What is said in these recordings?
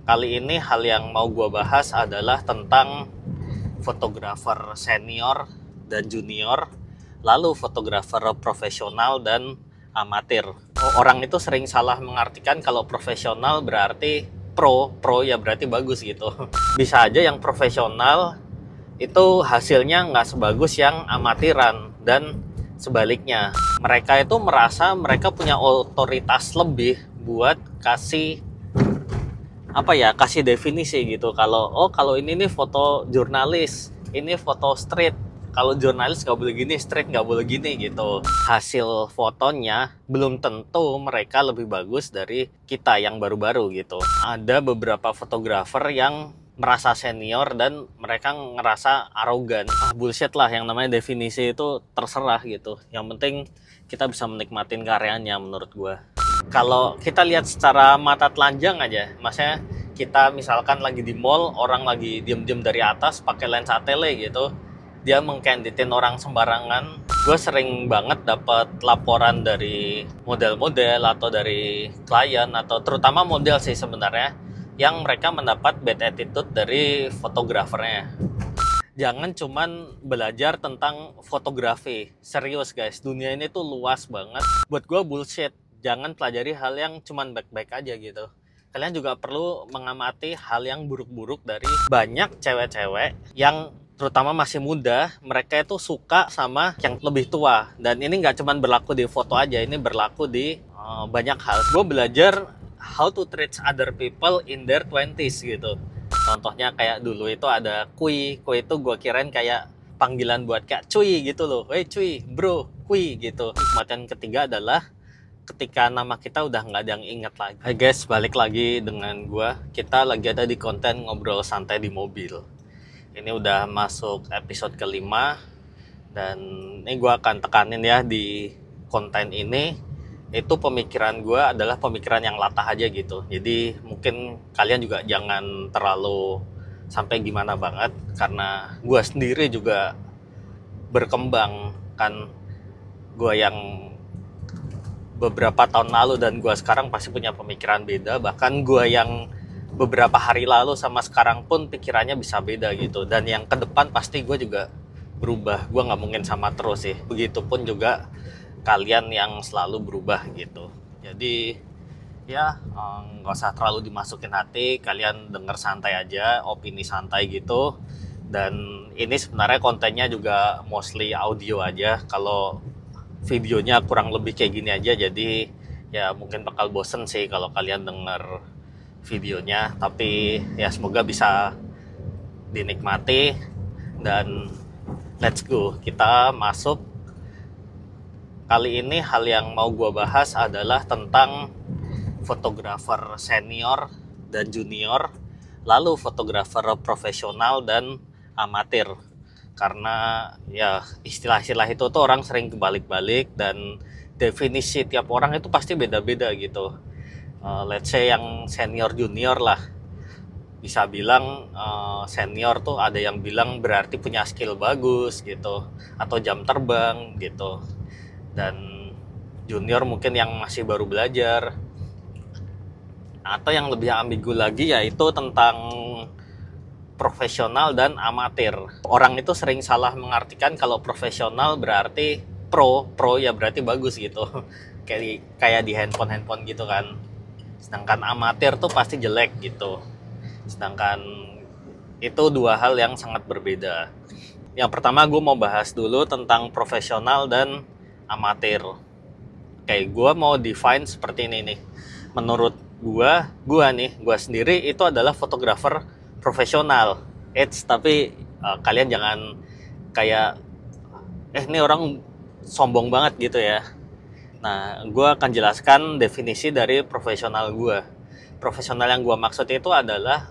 Kali ini hal yang mau gue bahas adalah tentang fotografer senior dan junior, lalu fotografer profesional dan amatir. Orang itu sering salah mengartikan kalau profesional berarti pro ya berarti bagus gitu. Bisa aja yang profesional itu hasilnya nggak sebagus yang amatiran, dan sebaliknya. Mereka itu merasa mereka punya otoritas lebih buat kasih definisi gitu. Kalau ini nih foto jurnalis, ini foto street. Kalau jurnalis nggak boleh gini, street nggak boleh gini gitu. Hasil fotonya belum tentu mereka lebih bagus dari kita yang baru-baru gitu. Ada beberapa fotografer yang merasa senior dan mereka ngerasa arogan. Bullshit lah, yang namanya definisi itu terserah gitu. Yang penting kita bisa menikmatin karyanya menurut gua. Kalau kita lihat secara mata telanjang aja, maksudnya kita misalkan lagi di mall, orang lagi diem-diem dari atas pakai lensa tele gitu, dia mengkanditin orang sembarangan. Gue sering banget dapat laporan dari model-model atau dari klien, atau terutama model sih sebenarnya, yang mereka mendapat bad attitude dari fotografernya. Jangan cuman belajar tentang fotografi. Serius guys, dunia ini tuh luas banget. Buat gue bullshit. Jangan pelajari hal yang cuman baik-baik aja gitu. Kalian juga perlu mengamati hal yang buruk-buruk dari banyak cewek-cewek yang terutama masih muda. Mereka itu suka sama yang lebih tua. Dan ini nggak cuman berlaku di foto aja, ini berlaku di banyak hal. Gue belajar how to treat other people in their 20s gitu. Contohnya kayak dulu itu ada kuy itu gue kirain kayak panggilan buat kayak cuy gitu loh. Hey cuy, bro, kuy gitu. Kemudian ketiga adalah ketika nama kita udah nggak ada yang inget lagi. Hai guys, balik lagi dengan gue. Kita lagi ada di konten ngobrol santai di mobil. Ini udah masuk episode kelima, dan ini gue akan tekanin ya di konten ini. Itu pemikiran gue adalah pemikiran yang latah aja gitu. Jadi mungkin kalian juga jangan terlalu sampai gimana banget, karena gue sendiri juga berkembang kan. Gue yang beberapa tahun lalu dan gue sekarang pasti punya pemikiran beda. Bahkan gue yang beberapa hari lalu sama sekarang pun pikirannya bisa beda gitu. Dan yang ke depan pasti gue juga berubah. Gue nggak mungkin sama terus sih. Begitupun juga kalian yang selalu berubah gitu. Jadi ya nggak usah terlalu dimasukin hati. Kalian denger santai aja, opini santai gitu. Dan ini sebenarnya kontennya juga mostly audio aja. Kalau videonya kurang lebih kayak gini aja, jadi ya mungkin bakal bosen sih kalau kalian denger videonya. Tapi ya semoga bisa dinikmati. Dan let's go, kita masuk. Kali ini hal yang mau gue bahas adalah tentang fotografer senior dan junior, lalu fotografer profesional dan amatir. Karena ya istilah-istilah itu tuh orang sering kebalik-balik, dan definisi tiap orang itu pasti beda-beda gitu. Let's say yang senior junior lah, bisa bilang senior tuh ada yang bilang berarti punya skill bagus gitu, atau jam terbang gitu. Dan junior mungkin yang masih baru belajar. Atau yang lebih ambigu lagi yaitu tentang profesional dan amatir. Orang itu sering salah mengartikan kalau profesional berarti pro ya berarti bagus gitu. Kayak di handphone gitu kan. Sedangkan amatir tuh pasti jelek gitu. Sedangkan itu dua hal yang sangat berbeda. Yang pertama gue mau bahas dulu tentang profesional dan amatir. Kayak gue mau define seperti ini nih. Menurut gue sendiri itu adalah fotografer profesional. Tapi kalian jangan kayak ini orang sombong banget gitu ya. Nah, gue akan jelaskan definisi dari profesional gue. Profesional yang gue maksud itu adalah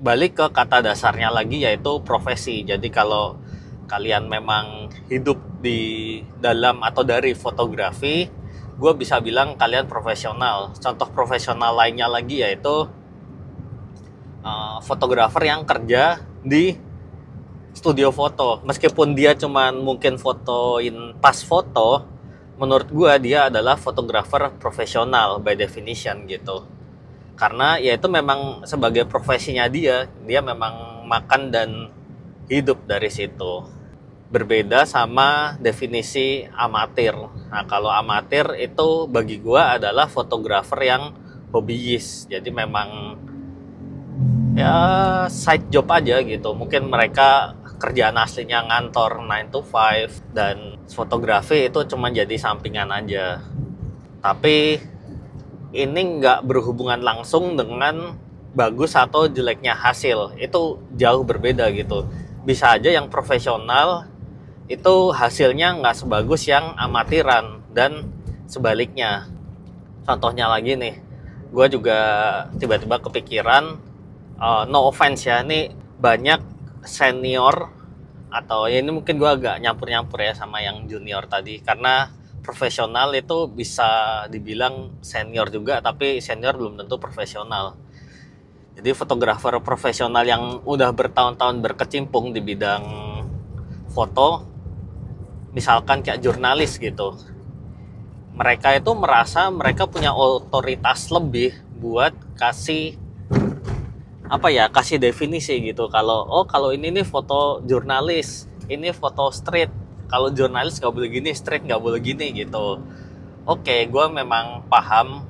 balik ke kata dasarnya lagi, yaitu profesi. Jadi kalau kalian memang hidup di dalam atau dari fotografi, gue bisa bilang kalian profesional. Contoh profesional lainnya lagi yaitu fotografer yang kerja di studio foto. Meskipun dia cuman mungkin fotoin pas foto, menurut gue dia adalah fotografer profesional by definition gitu. Karena ya itu memang sebagai profesinya dia memang makan dan hidup dari situ. Berbeda sama definisi amatir. Nah, kalau amatir itu bagi gua adalah fotografer yang hobiis. Jadi memang ya side job aja gitu. Mungkin mereka kerjaan aslinya ngantor 9 to 5 dan fotografi itu cuma jadi sampingan aja. Tapi ini nggak berhubungan langsung dengan bagus atau jeleknya hasil. Itu jauh berbeda gitu. Bisa aja yang profesional itu hasilnya nggak sebagus yang amatiran dan sebaliknya. Contohnya lagi nih, gue juga tiba-tiba kepikiran, no offense ya, ini banyak senior atau ya ini mungkin gue agak nyampur-nyampur ya sama yang junior tadi, karena profesional itu bisa dibilang senior juga, tapi senior belum tentu profesional. Jadi fotografer profesional yang udah bertahun-tahun berkecimpung di bidang foto, misalkan kayak jurnalis gitu, mereka itu merasa mereka punya otoritas lebih buat kasih kasih definisi gitu. Kalau ini nih foto jurnalis, ini foto street, kalau jurnalis nggak boleh gini, street nggak boleh gini gitu. Oke, gue memang paham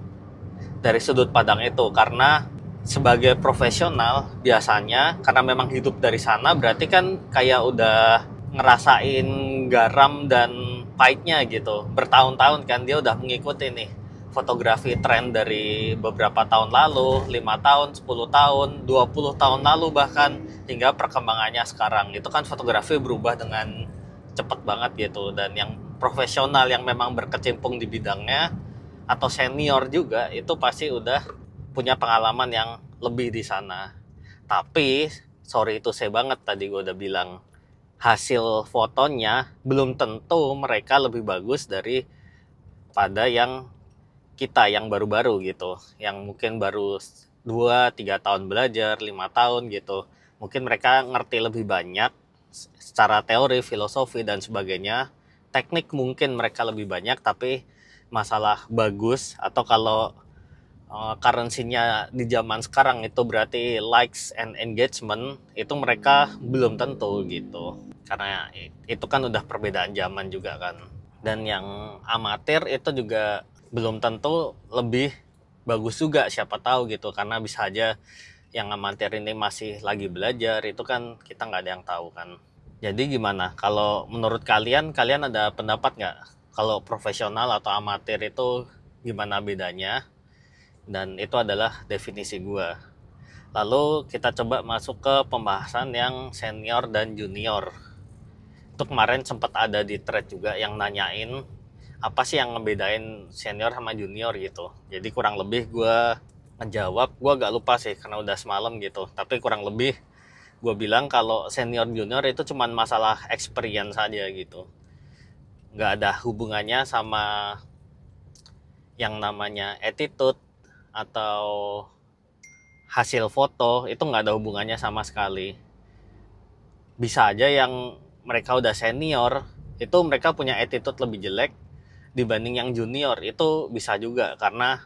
dari sudut pandang itu, karena sebagai profesional biasanya karena memang hidup dari sana, berarti kan kayak udah ngerasain garam dan pahitnya gitu. Bertahun-tahun kan dia udah mengikuti nih fotografi tren dari beberapa tahun lalu, 5 tahun, 10 tahun, 20 tahun lalu bahkan, hingga perkembangannya sekarang. Itu kan fotografi berubah dengan cepat banget gitu. Dan yang profesional yang memang berkecimpung di bidangnya atau senior juga, itu pasti udah punya pengalaman yang lebih di sana. Tapi sorry itu saya banget, tadi gue udah bilang, hasil fotonya belum tentu mereka lebih bagus daripada yang kita yang baru-baru gitu, yang mungkin baru 2-3 tahun belajar, 5 tahun gitu. Mungkin mereka ngerti lebih banyak secara teori, filosofi dan sebagainya. Teknik mungkin mereka lebih banyak, tapi masalah bagus atau kalau currency-nya di zaman sekarang itu berarti likes and engagement, itu mereka belum tentu gitu. Karena itu kan udah perbedaan zaman juga kan. Dan yang amatir itu juga belum tentu lebih bagus juga, siapa tahu gitu. Karena bisa aja yang amatir ini masih lagi belajar, itu kan kita nggak ada yang tahu kan. Jadi gimana? Kalau menurut kalian ada pendapat nggak? Kalau profesional atau amatir itu gimana bedanya? Dan itu adalah definisi gue. Lalu kita coba masuk ke pembahasan yang senior dan junior. Itu kemarin sempat ada di thread juga yang nanyain apa sih yang ngebedain senior sama junior gitu. Jadi kurang lebih gue ngejawab, gue agak lupa sih karena udah semalam gitu, tapi kurang lebih gue bilang kalau senior junior itu cuman masalah experience saja gitu, nggak ada hubungannya sama yang namanya attitude atau hasil foto. Itu nggak ada hubungannya sama sekali. Bisa aja yang mereka udah senior itu mereka punya attitude lebih jelek dibanding yang junior, itu bisa juga. Karena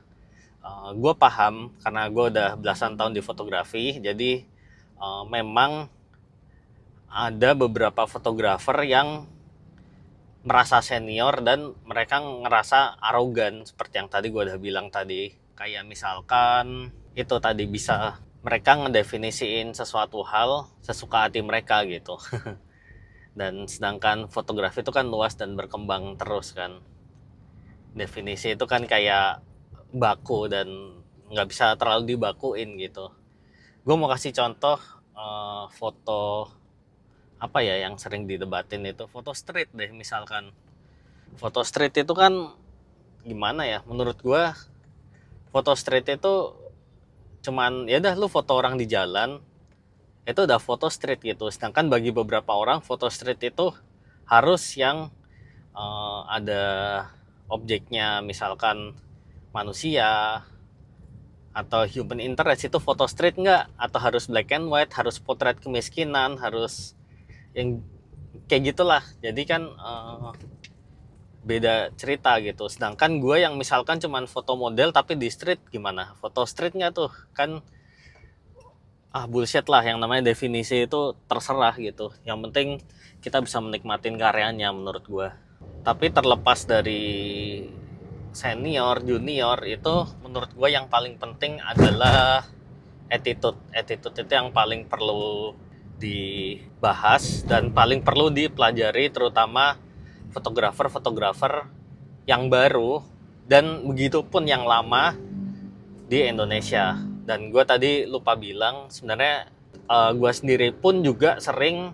gue paham, karena gue udah belasan tahun di fotografi, jadi memang ada beberapa fotografer yang merasa senior dan mereka ngerasa arogan, seperti yang tadi gue udah bilang tadi. Kayak misalkan itu tadi, bisa mereka ngedefinisiin sesuatu hal sesuka hati mereka gitu. Dan sedangkan fotografi itu kan luas dan berkembang terus kan. Definisi itu kan kayak baku dan nggak bisa terlalu dibakuin gitu. Gue mau kasih contoh foto apa ya yang sering didebatin itu, foto street deh misalkan. Foto street itu kan gimana ya, menurut gue foto street itu cuman ya udah lu foto orang di jalan itu udah foto street gitu. Sedangkan bagi beberapa orang foto street itu harus yang ada objeknya, misalkan manusia atau human interest, itu foto street nggak? Atau harus black and white, harus potret kemiskinan, harus yang kayak gitulah. Jadi kan beda cerita gitu. Sedangkan gue yang misalkan cuman foto model tapi di street, gimana? Foto street nggak tuh? Kan bullshit lah, yang namanya definisi itu terserah gitu. Yang penting kita bisa menikmatin karyanya menurut gue. Tapi terlepas dari senior, junior, itu menurut gue yang paling penting adalah attitude. Attitude itu yang paling perlu dibahas dan paling perlu dipelajari, terutama fotografer-fotografer yang baru dan begitupun yang lama di Indonesia. Dan gue tadi lupa bilang, sebenarnya gue sendiri pun juga sering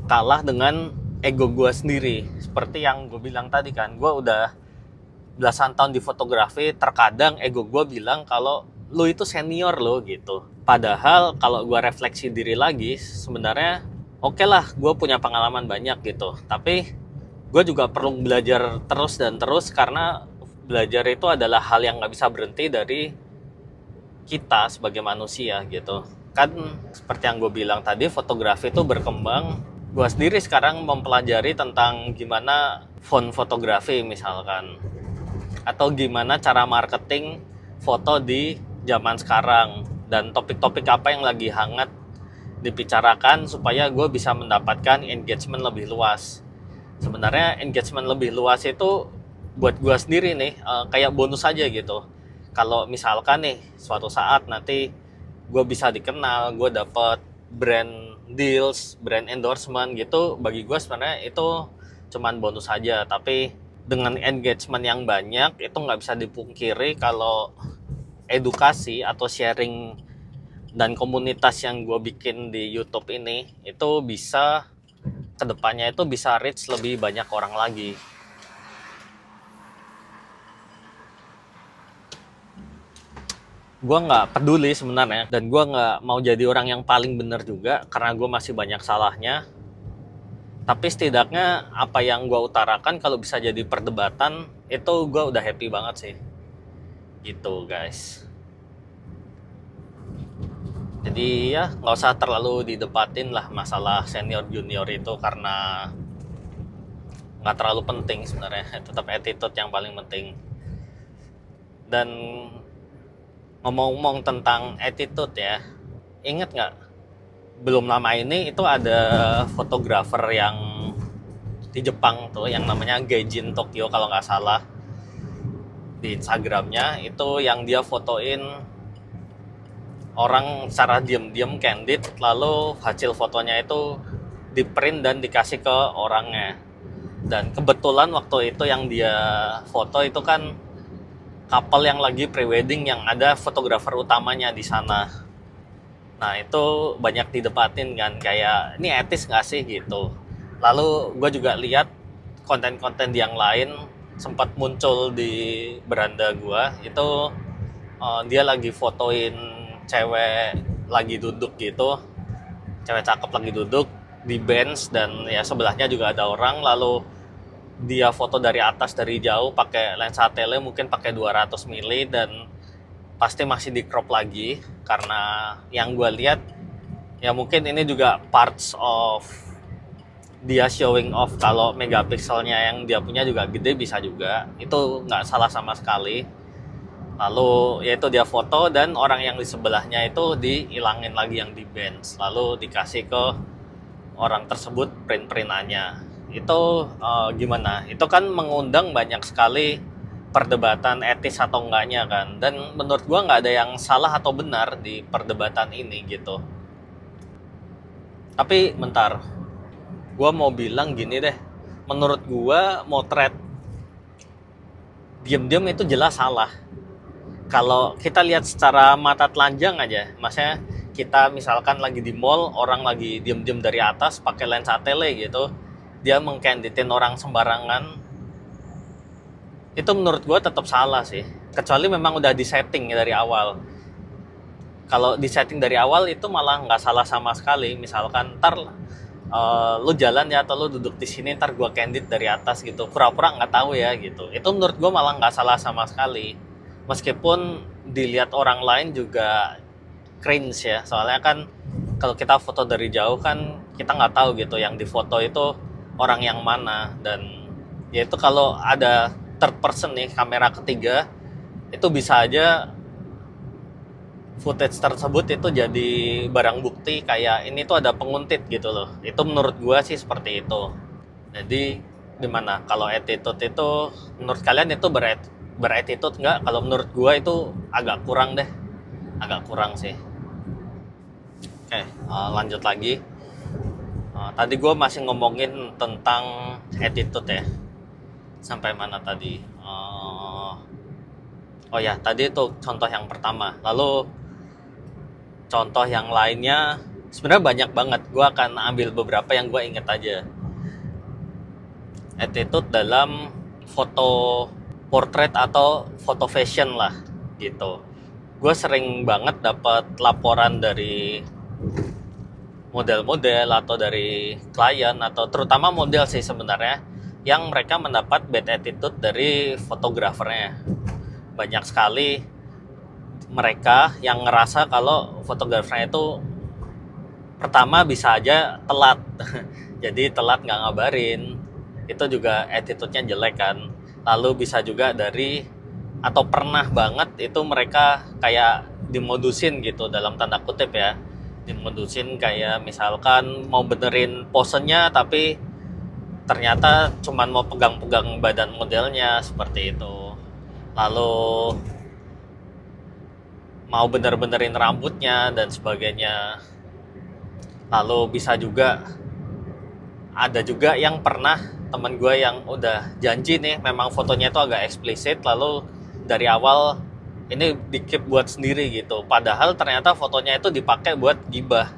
kalah dengan ego gue sendiri. Seperti yang gue bilang tadi kan, gue udah belasan tahun di fotografi, terkadang ego gue bilang kalau lu itu senior lo gitu. Padahal kalau gue refleksi diri lagi, sebenarnya oke lah, gue punya pengalaman banyak gitu. Tapi gue juga perlu belajar terus dan terus, karena belajar itu adalah hal yang gak bisa berhenti dari kita sebagai manusia gitu. Kan seperti yang gue bilang tadi, fotografi itu berkembang. Gue sendiri sekarang mempelajari tentang gimana font fotografi misalkan, atau gimana cara marketing foto di zaman sekarang, dan topik-topik apa yang lagi hangat dibicarakan supaya gue bisa mendapatkan engagement lebih luas. Sebenarnya engagement lebih luas itu buat gue sendiri nih kayak bonus aja gitu. Kalau misalkan nih suatu saat nanti gue bisa dikenal, gue dapet brand deals, brand endorsement gitu, bagi gue sebenarnya itu cuman bonus aja. Tapi dengan engagement yang banyak, itu nggak bisa dipungkiri kalau edukasi atau sharing dan komunitas yang gue bikin di YouTube ini itu bisa kedepannya itu bisa reach lebih banyak orang lagi. Gue nggak peduli sebenarnya, dan gue nggak mau jadi orang yang paling benar juga, karena gue masih banyak salahnya. Tapi setidaknya apa yang gue utarakan kalau bisa jadi perdebatan, itu gue udah happy banget sih. Gitu guys. Jadi ya nggak usah terlalu didebatin lah masalah senior junior itu, karena nggak terlalu penting sebenarnya. Tetap attitude yang paling penting. Dan ngomong-ngomong tentang attitude ya, inget nggak? Belum lama ini itu ada fotografer yang di Jepang tuh, yang namanya Gaijin Tokyo kalau nggak salah, di Instagramnya itu yang dia fotoin orang secara diam-diam candid, lalu hasil fotonya itu di print dan dikasih ke orangnya. Dan kebetulan waktu itu yang dia foto itu kan couple yang lagi prewedding, yang ada fotografer utamanya di sana. Nah itu banyak didebatin kan, kayak ini etis nggak sih gitu. Lalu gue juga lihat konten-konten yang lain sempat muncul di beranda gue itu, dia lagi fotoin cewek lagi duduk gitu, cewek cakep lagi duduk di bench, dan ya sebelahnya juga ada orang. Lalu dia foto dari atas dari jauh pakai lensa tele, mungkin pakai 200 mili, dan pasti masih di crop lagi, karena yang gue lihat ya mungkin ini juga parts of dia showing off kalau megapikselnya yang dia punya juga gede, bisa juga, itu nggak salah sama sekali. Lalu yaitu dia foto, dan orang yang di sebelahnya itu dihilangin lagi yang di bench, lalu dikasih ke orang tersebut print-printannya. Itu gimana? Itu kan mengundang banyak sekali perdebatan etis atau enggaknya kan. Dan menurut gua nggak ada yang salah atau benar di perdebatan ini gitu. Tapi bentar, gua mau bilang gini deh. Menurut gua motret diam-diam itu jelas salah. Kalau kita lihat secara mata telanjang aja, maksudnya kita misalkan lagi di mall, orang lagi diam-diam dari atas pakai lensa tele gitu, dia mengkanditin orang sembarangan, itu menurut gue tetap salah sih. Kecuali memang udah disetting dari awal. Kalau disetting dari awal itu malah nggak salah sama sekali. Misalkan ntar lu jalan ya, atau lu duduk di sini, ntar gue candid dari atas gitu, pura-pura nggak tahu ya gitu. Itu menurut gue malah nggak salah sama sekali. Meskipun dilihat orang lain juga cringe ya, soalnya kan kalau kita foto dari jauh kan kita nggak tahu gitu yang difoto itu orang yang mana. Dan Yaitu kalau ada third person nih, kamera ketiga, itu bisa aja footage tersebut itu jadi barang bukti kayak ini tuh ada penguntit gitu loh. Itu menurut gua sih seperti itu. Jadi gimana kalau attitude itu menurut kalian itu beretitude nggak? Kalau menurut gua itu agak kurang deh, agak kurang sih. Oke, lanjut lagi. Tadi gua masih ngomongin tentang attitude ya. Sampai mana tadi? Oh ya, tadi itu contoh yang pertama. Lalu contoh yang lainnya sebenarnya banyak banget. Gue akan ambil beberapa yang gue inget aja. Attitude dalam foto portrait atau foto fashion lah gitu. Gue sering banget dapat laporan dari model-model atau dari klien atau terutama model sih sebenarnya yang mereka mendapat bad attitude dari fotografernya. Banyak sekali mereka yang ngerasa kalau fotografernya itu pertama bisa aja telat jadi telat nggak ngabarin, itu juga attitude-nya jelek kan. Lalu bisa juga dari atau pernah banget itu mereka kayak dimodusin gitu dalam tanda kutip ya, dimodusin kayak misalkan mau benerin posenya tapi ternyata cuman mau pegang-pegang badan modelnya seperti itu. Lalu mau bener-benerin rambutnya dan sebagainya. Lalu bisa juga ada juga yang pernah teman gue yang udah janji nih memang fotonya itu agak eksplisit, lalu dari awal ini dikip buat sendiri gitu, padahal ternyata fotonya itu dipakai buat gibah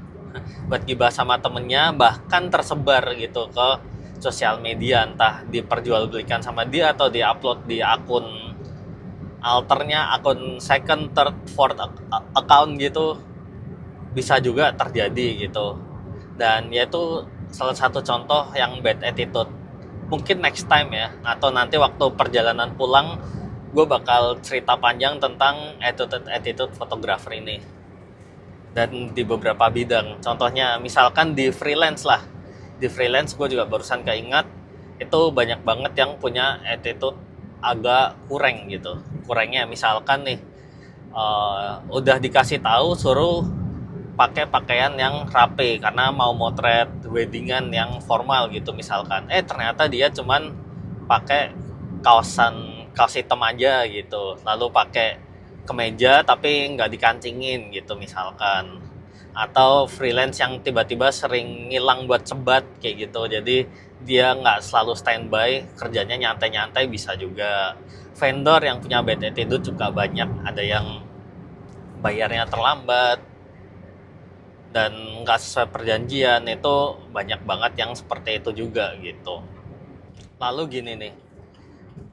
buat gibah sama temennya, bahkan tersebar gitu ke sosial media, entah diperjualbelikan sama dia atau diupload di akun alternya, akun second, third, fourth account gitu, bisa juga terjadi gitu. Dan yaitu salah satu contoh yang bad attitude. Mungkin next time ya, atau nanti waktu perjalanan pulang gue bakal cerita panjang tentang attitude fotografer ini dan di beberapa bidang. Contohnya misalkan di freelance lah, di freelance gue juga barusan keingat itu banyak banget yang punya attitude agak kurang gitu. Kurangnya misalkan nih udah dikasih tahu suruh pakai pakaian yang rapi karena mau motret weddingan yang formal gitu misalkan, ternyata dia cuman pakai kaos hitam aja gitu, lalu pakai kemeja tapi nggak dikancingin gitu misalkan. Atau freelance yang tiba-tiba sering ngilang buat sebat kayak gitu, jadi dia nggak selalu standby, kerjanya nyantai-nyantai bisa juga. Vendor yang punya bad attitude juga banyak, ada yang bayarnya terlambat dan nggak sesuai perjanjian, itu banyak banget yang seperti itu juga gitu. Lalu gini nih,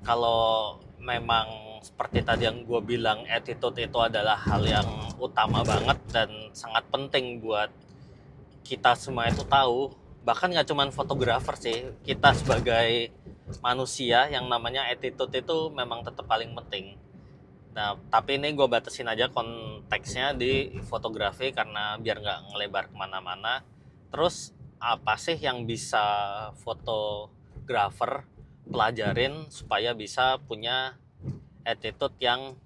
kalau memang seperti tadi yang gue bilang, attitude itu adalah hal yang utama banget dan sangat penting buat kita semua itu tahu. Bahkan nggak cuma fotografer sih, kita sebagai manusia yang namanya attitude itu memang tetap paling penting. Nah, tapi ini gue batasin aja konteksnya di fotografi karena biar nggak ngelebar kemana-mana. Terus apa sih yang bisa fotografer pelajarin supaya bisa punya attitude yang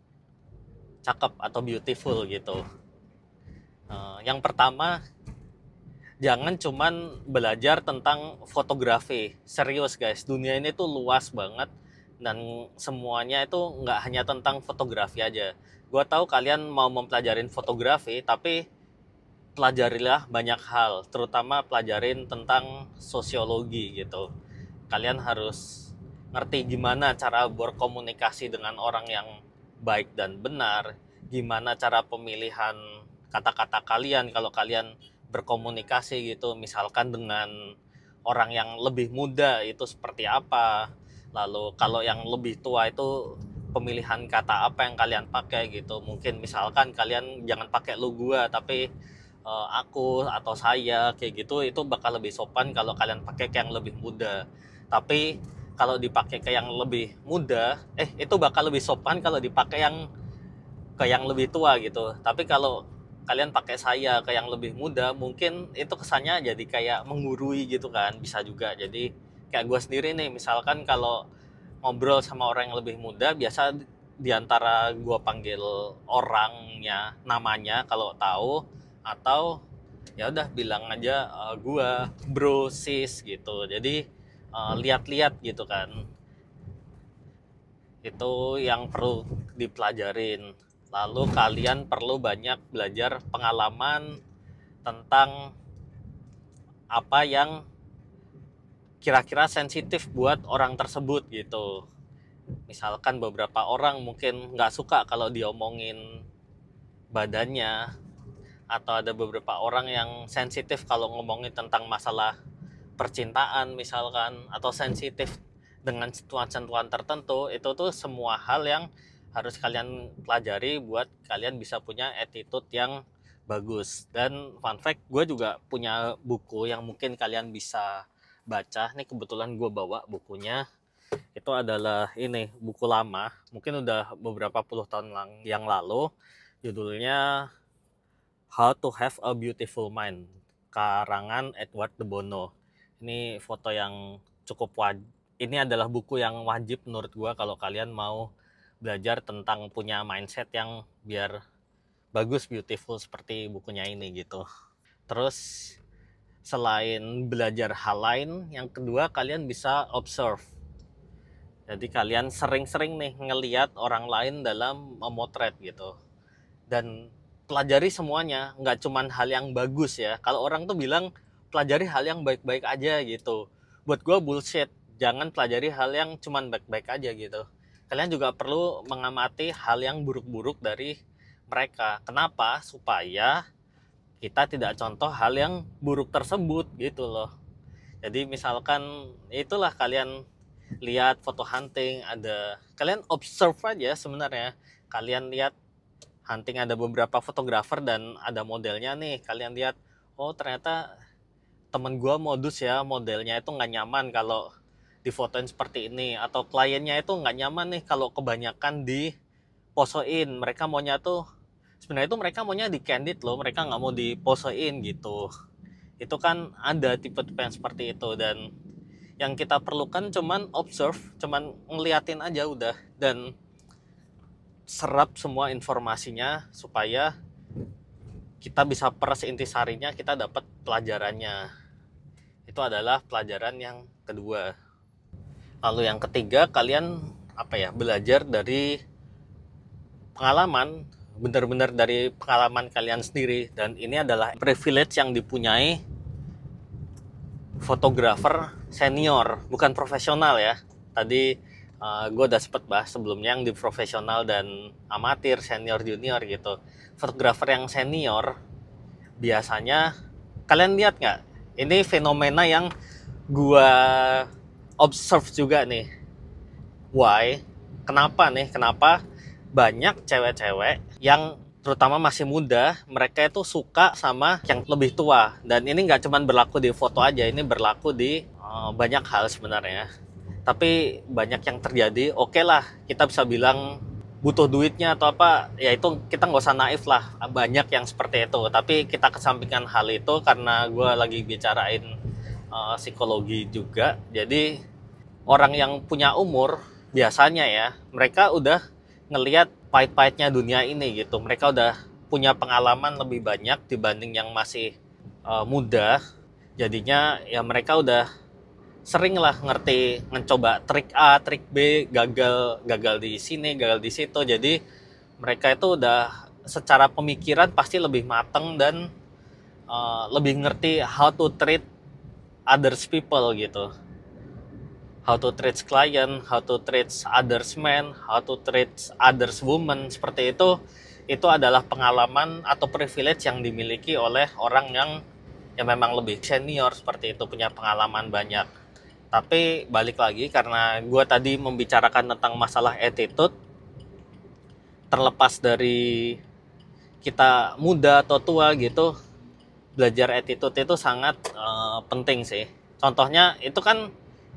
cakep atau beautiful gitu? Yang pertama, jangan cuman belajar tentang fotografi. Serius guys, dunia ini tuh luas banget dan semuanya itu nggak hanya tentang fotografi aja. Gue tahu kalian mau mempelajarin fotografi, tapi pelajarilah banyak hal, terutama pelajarin tentang sosiologi gitu. Kalian harus ngerti gimana cara berkomunikasi dengan orang yang baik dan benar, gimana cara pemilihan kata-kata kalian kalau kalian berkomunikasi gitu, misalkan dengan orang yang lebih muda itu seperti apa. Lalu kalau yang lebih tua itu pemilihan kata apa yang kalian pakai gitu. Mungkin misalkan kalian jangan pakai lu gua tapi aku atau saya kayak gitu, itu bakal lebih sopan kalau kalian pakai ke yang lebih muda. Tapi kalau dipakai ke yang lebih muda, itu bakal lebih sopan kalau dipakai yang ke yang lebih tua gitu. Tapi kalau kalian pakai saya ke yang lebih muda, mungkin itu kesannya jadi kayak menggurui gitu kan, bisa juga. Jadi Kayak gue sendiri nih, misalkan kalau ngobrol sama orang yang lebih muda, biasa diantara gue panggil orangnya namanya kalau tahu, atau ya udah bilang aja gue bro sis gitu. Jadi lihat-lihat gitu kan, itu yang perlu dipelajarin. Lalu kalian perlu banyak belajar pengalaman tentang apa yang kira-kira sensitif buat orang tersebut gitu. Misalkan beberapa orang mungkin nggak suka kalau diomongin badannya, atau ada beberapa orang yang sensitif kalau ngomongin tentang masalah percintaan misalkan, atau sensitif dengan sentuhan-sentuhan tertentu. Itu tuh semua hal yang harus kalian pelajari buat kalian bisa punya attitude yang bagus. Dan fun fact, gue juga punya buku yang mungkin kalian bisa baca. Ini kebetulan gue bawa bukunya. Itu adalah ini buku lama, mungkin udah beberapa puluh tahun yang lalu. Judulnya How to Have a Beautiful Mind, karangan Edward de Bono. Ini foto yang cukup ini adalah buku yang wajib menurut gue kalau kalian mau belajar tentang punya mindset yang biar bagus, beautiful seperti bukunya ini gitu. Terus selain belajar hal lain, yang kedua kalian bisa observe. Jadi kalian sering-sering nih ngelihat orang lain dalam memotret gitu. Dan pelajari semuanya, nggak cuman hal yang bagus ya. Kalau orang tuh bilang pelajari hal yang baik-baik aja gitu. Buat gue bullshit. Jangan pelajari hal yang cuman baik-baik aja gitu. Kalian juga perlu mengamati hal yang buruk-buruk dari mereka. Kenapa? Supaya kita tidak contoh hal yang buruk tersebut gitu loh. Jadi misalkan itulah kalian lihat foto hunting, ada kalian observe aja sebenarnya. Kalian lihat hunting ada beberapa fotografer dan ada modelnya nih. Kalian lihat, oh ternyata temen gue modus ya, modelnya itu nggak nyaman kalau difotoin seperti ini, atau kliennya itu nggak nyaman nih kalau kebanyakan diposoin. Mereka maunya tuh sebenarnya itu mereka maunya di candid loh, mereka nggak mau diposoin gitu. Itu kan ada tipe-tipe yang seperti itu, dan yang kita perlukan cuman observe, cuman ngeliatin aja udah, dan serap semua informasinya supaya kita bisa peras intisarinya, kita dapat pelajarannya. Itu adalah pelajaran yang kedua. Lalu yang ketiga, kalian belajar dari pengalaman, benar-benar dari pengalaman kalian sendiri. Dan ini adalah privilege yang dipunyai fotografer senior, bukan profesional ya. Tadi gue udah sempet bahas sebelumnya yang di profesional dan amatir, senior, junior gitu. Fotografer yang senior biasanya, kalian lihat nggak? Ini fenomena yang gue observe juga nih. Why? Kenapa banyak cewek-cewek yang terutama masih muda, mereka itu suka sama yang lebih tua. Dan ini nggak cuma berlaku di foto aja, ini berlaku di banyak hal sebenarnya. Tapi banyak yang terjadi, oke lah, kita bisa bilang butuh duitnya atau apa, ya itu kita nggak usah naif lah, banyak yang seperti itu. Tapi kita kesampingkan hal itu karena gue lagi bicarain psikologi juga. Jadi orang yang punya umur, biasanya ya, mereka udah ngelihat pahit-pahitnya dunia ini gitu. Mereka udah punya pengalaman lebih banyak dibanding yang masih muda. Jadinya ya mereka udah sering lah ngerti, mencoba trik A, trik B, gagal di sini, gagal di situ. Jadi mereka itu udah secara pemikiran pasti lebih mateng dan lebih ngerti how to treat others people gitu. How to treat client, how to treat others men, how to treat others women, seperti itu adalah pengalaman atau privilege yang dimiliki oleh orang yang memang lebih senior seperti itu, punya pengalaman banyak. Tapi balik lagi, karena gue tadi membicarakan tentang masalah attitude, terlepas dari kita muda atau tua gitu, belajar attitude itu sangat penting sih. Contohnya itu kan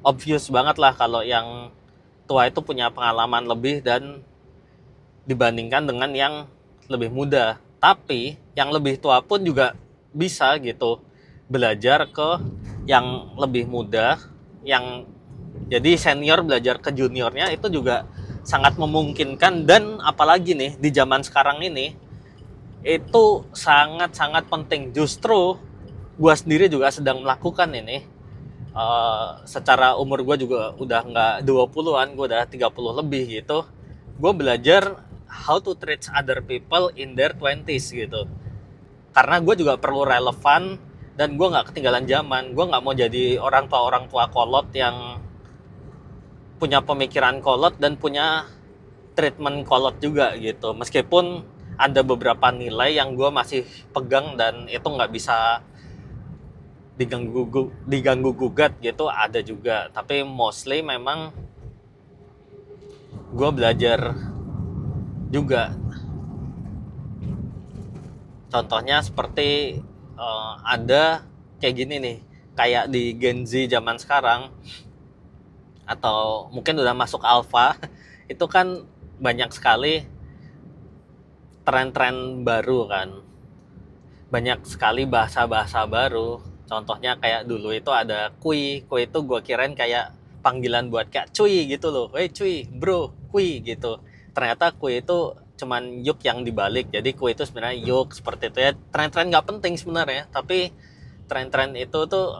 obvious banget lah kalau yang tua itu punya pengalaman lebih dan dibandingkan dengan yang lebih muda. Tapi yang lebih tua pun juga bisa gitu belajar ke yang lebih muda yang jadi senior belajar ke juniornya itu juga sangat memungkinkan. Dan apalagi nih di zaman sekarang ini itu sangat-sangat penting. Justru gue sendiri juga sedang melakukan ini. Secara umur gue juga udah nggak 20-an, gue udah 30 lebih gitu. Gue belajar how to treat other people in their 20s gitu. Karena gue juga perlu relevan dan gue nggak ketinggalan zaman. Gue nggak mau jadi orang tua kolot yang punya pemikiran kolot dan punya treatment kolot juga gitu. Meskipun ada beberapa nilai yang gue masih pegang dan itu nggak bisa diganggu gugat gitu, ada juga. Tapi mostly memang gue belajar juga. Contohnya seperti ada kayak gini nih, kayak di Gen Z zaman sekarang atau mungkin udah masuk alpha itu kan banyak sekali tren-tren baru kan, banyak sekali bahasa-bahasa baru. Contohnya kayak dulu itu ada kui itu gue kirain kayak panggilan buat kayak cuy gitu loh, hey cuy bro, kui gitu. Ternyata kui itu cuman yuk yang dibalik, jadi kui itu sebenarnya yuk, seperti itu ya. Tren-tren nggak penting sebenarnya, tapi tren-tren itu tuh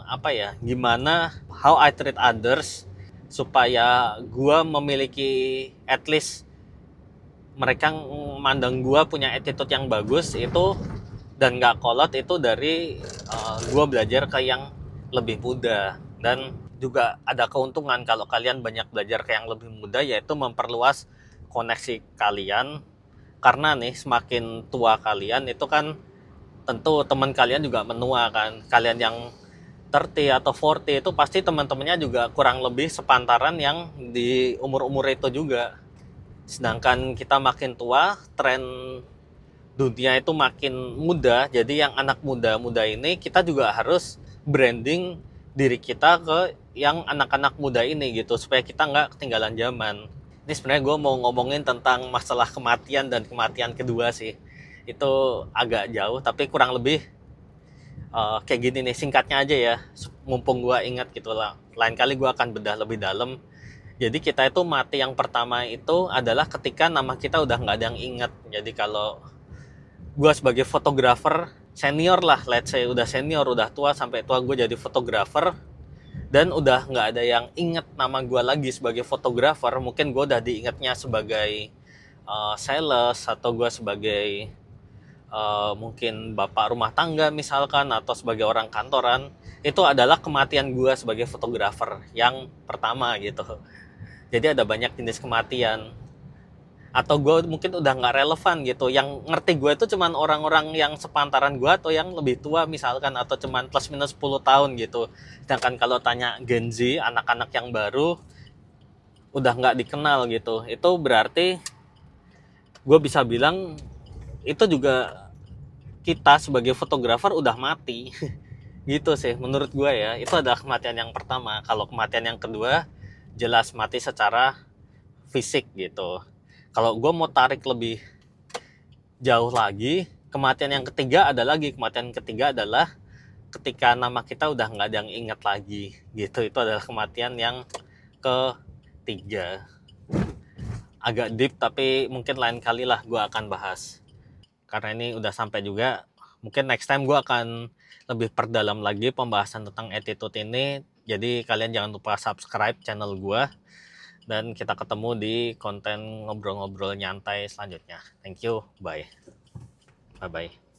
apa ya, gimana how I treat others supaya gue memiliki, at least mereka memandang gue punya attitude yang bagus itu dan nggak kolot. Itu dari gue belajar ke yang lebih muda. Dan juga ada keuntungan kalau kalian banyak belajar ke yang lebih muda, yaitu memperluas koneksi kalian. Karena nih semakin tua kalian itu kan tentu teman kalian juga menua kan. Kalian yang 30 atau 40 itu pasti teman-temannya juga kurang lebih sepantaran yang di umur-umur itu juga. Sedangkan kita makin tua, tren dunia itu makin muda. Jadi yang anak muda-muda ini kita juga harus branding diri kita ke yang anak-anak muda ini gitu, supaya kita nggak ketinggalan zaman. Ini sebenarnya gue mau ngomongin tentang masalah kematian dan kematian kedua sih. Itu agak jauh tapi kurang lebih kayak gini nih, singkatnya aja ya, mumpung gue ingat gitu lah. Lain kali gue akan bedah lebih dalam. Jadi kita itu mati yang pertama itu adalah ketika nama kita udah nggak ada yang ingat. Jadi kalau gue sebagai fotografer senior lah, let's say udah senior, udah tua, sampai tua gue jadi fotografer dan udah nggak ada yang inget nama gue lagi sebagai fotografer. Mungkin gue udah diingatnya sebagai sales, atau gue sebagai mungkin bapak rumah tangga misalkan, atau sebagai orang kantoran. Itu adalah kematian gue sebagai fotografer yang pertama gitu. Jadi ada banyak jenis kematian. Atau gue mungkin udah nggak relevan gitu, yang ngerti gue itu cuman orang-orang yang sepantaran gue atau yang lebih tua misalkan, atau cuman plus minus 10 tahun gitu. Sedangkan kalau tanya Gen Z, anak-anak yang baru, udah nggak dikenal gitu. Itu berarti gue bisa bilang itu juga kita sebagai fotografer udah mati. Gitu sih menurut gue ya. Itu adalah kematian yang pertama. Kalau kematian yang kedua jelas mati secara fisik gitu. Kalau gue mau tarik lebih jauh lagi, kematian yang ketiga ada lagi. Kematian ketiga adalah ketika nama kita udah nggak ada yang ingat lagi gitu. Itu adalah kematian yang ketiga. Agak deep tapi mungkin lain kali lah gue akan bahas. Karena ini udah sampai juga. Mungkin next time gue akan lebih perdalam lagi pembahasan tentang attitude ini. Jadi kalian jangan lupa subscribe channel gue. Dan kita ketemu di konten ngobrol-ngobrol nyantai selanjutnya. Thank you, bye. Bye-bye.